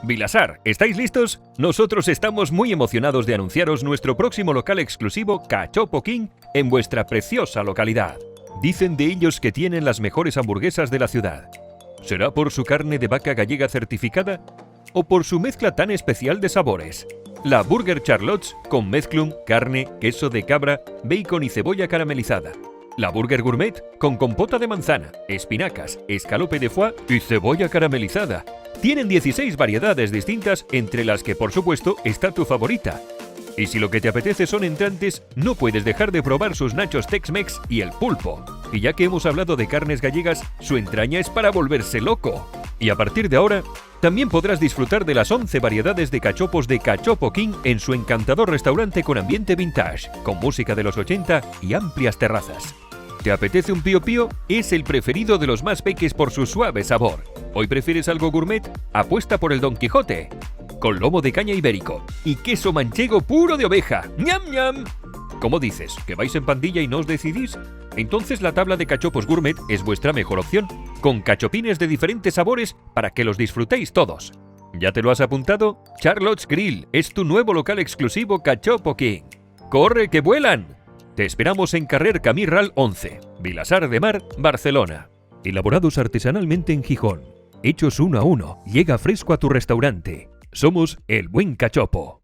Vilasar, ¿estáis listos? Nosotros estamos muy emocionados de anunciaros nuestro próximo local exclusivo Cachopo King en vuestra preciosa localidad. Dicen de ellos que tienen las mejores hamburguesas de la ciudad. ¿Será por su carne de vaca gallega certificada o por su mezcla tan especial de sabores? La Burger Charlottes con mezclum, carne, queso de cabra, bacon y cebolla caramelizada. La Burger Gourmet con compota de manzana, espinacas, escalope de foie y cebolla caramelizada. Tienen 16 variedades distintas, entre las que por supuesto está tu favorita. Y si lo que te apetece son entrantes, no puedes dejar de probar sus nachos Tex-Mex y el pulpo. Y ya que hemos hablado de carnes gallegas, su entraña es para volverse loco. Y a partir de ahora, también podrás disfrutar de las 11 variedades de cachopos de Cachopo King en su encantador restaurante con ambiente vintage, con música de los 80 y amplias terrazas. ¿Te apetece un pío pío? Es el preferido de los más peques por su suave sabor. ¿Hoy prefieres algo gourmet? Apuesta por el Don Quijote, con lomo de caña ibérico y queso manchego puro de oveja. ¡Ñam, ñam! ¿Cómo dices? ¿Que vais en pandilla y no os decidís? Entonces la tabla de cachopos gourmet es vuestra mejor opción, con cachopines de diferentes sabores para que los disfrutéis todos. ¿Ya te lo has apuntado? Charlotte's Grill es tu nuevo local exclusivo Cachopo King. ¡Corre que vuelan! Te esperamos en Carrer Camí Ral 11, Vilasar de Mar, Barcelona. Elaborados artesanalmente en Gijón. Hechos uno a uno, llega fresco a tu restaurante. Somos El Buen Cachopo.